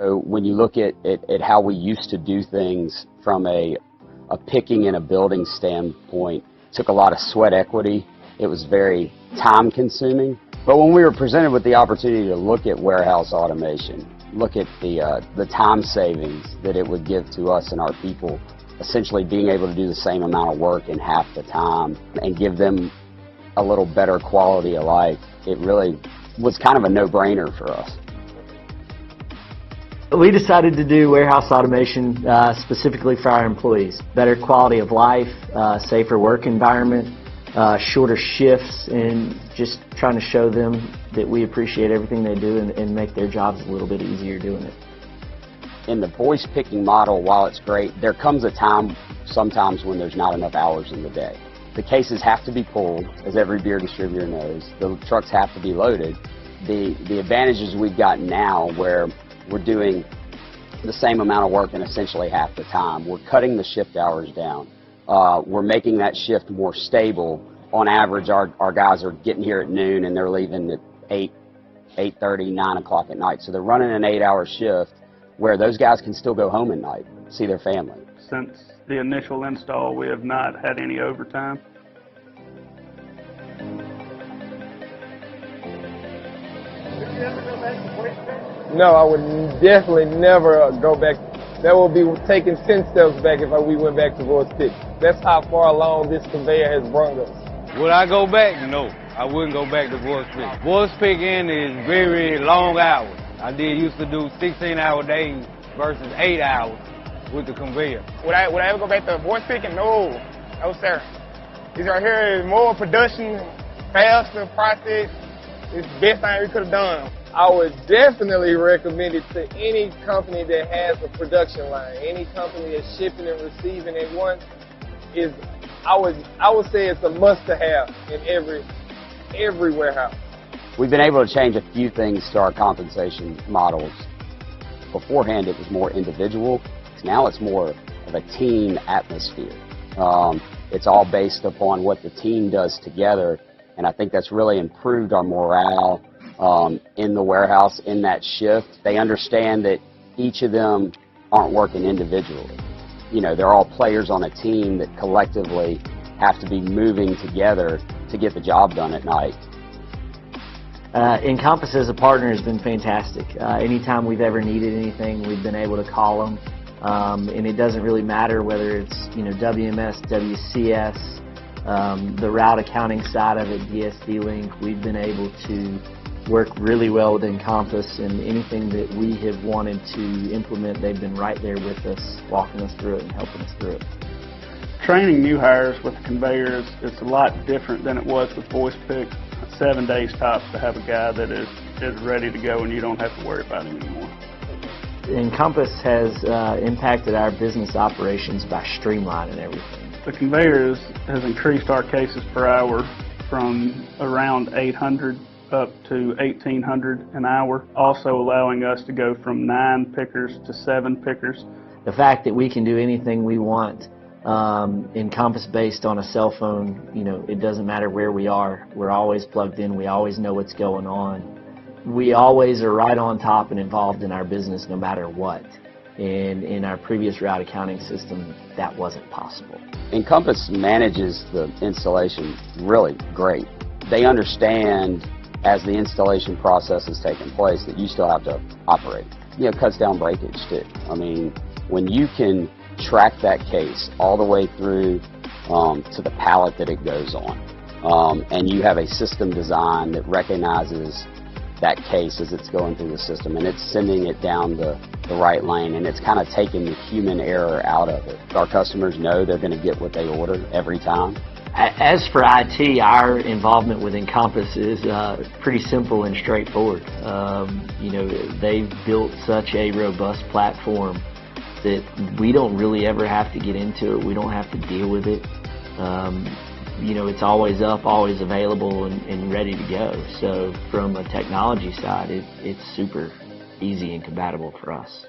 So when you look at how we used to do things from a picking and a building standpoint, it took a lot of sweat equity. It was very time consuming. But when we were presented with the opportunity to look at warehouse automation, look at the time savings that it would give to us and our people, essentially being able to do the same amount of work in half the time and give them a little better quality of life, it really was kind of a no-brainer for us. We decided to do warehouse automation specifically for our employees. Better quality of life, safer work environment, shorter shifts, and just trying to show them that we appreciate everything they do and make their jobs a little bit easier doing it. In the voice picking model, while it's great, there comes a time sometimes when there's not enough hours in the day. The cases have to be pulled, as every beer distributor knows. The trucks have to be loaded. The advantages we've got now, where we're doing the same amount of work in essentially half the time. We're cutting the shift hours down. We're making that shift more stable. On average, our guys are getting here at noon and they're leaving at 8:30, 9 o'clock at night. So they're running an 8-hour shift where those guys can still go home at night, see their family. Since the initial install, we have not had any overtime. No, I would definitely never go back. That would be taking 10 steps back if we went back to voice pick. That's how far along this conveyor has brought us. Would I go back? No, I wouldn't go back to voice pick. Voice picking is very long hours. I used to do 16-hour days versus 8 hours with the conveyor. Would I ever go back to voice picking? No, sir. This right here is more production, faster process. It's the best thing we could have done. I would definitely recommend it to any company that has a production line. Any company that's shipping and receiving at once is, I would say it's a must-to-have in every warehouse. We've been able to change a few things to our compensation models. Beforehand, it was more individual. Now it's more of a team atmosphere. It's all based upon what the team does together, and I think that's really improved our morale in the warehouse, in that shift. They understand that each of them aren't working individually. You know, they're all players on a team that collectively have to be moving together to get the job done at night. Encompass as a partner has been fantastic. Anytime we've ever needed anything, we've been able to call them. And it doesn't really matter whether it's, WMS, WCS, the route accounting side of it, DSD Link. We've been able to work really well with Encompass, and anything that we have wanted to implement, they've been right there with us, walking us through it and helping us through it. Training new hires with the conveyor is a lot different than it was with voice pick. 7 days tops to have a guy that is ready to go and you don't have to worry about him anymore. Encompass has impacted our business operations by streamlining everything. The conveyor has increased our cases per hour from around 800 up to 1,800 an hour, also allowing us to go from 9 pickers to 7 pickers. The fact that we can do anything we want, Encompass based on a cell phone, it doesn't matter where we are. We're always plugged in. We always know what's going on. We always are right on top and involved in our business no matter what. And in our previous route accounting system, that wasn't possible. Encompass manages the installation really great. They understand as the installation process is taking place that you still have to operate. It cuts down breakage too. I mean, when you can track that case all the way through to the pallet that it goes on, and you have a system design that recognizes that case as it's going through the system and it's sending it down the right lane, and it's kind of taking the human error out of it. Our customers know they're going to get what they order every time. As for IT, our involvement with Encompass is pretty simple and straightforward. They've built such a robust platform that we don't really ever have to get into it. We don't have to deal with it. It's always up, always available, and ready to go. So from a technology side, it's super easy and compatible for us.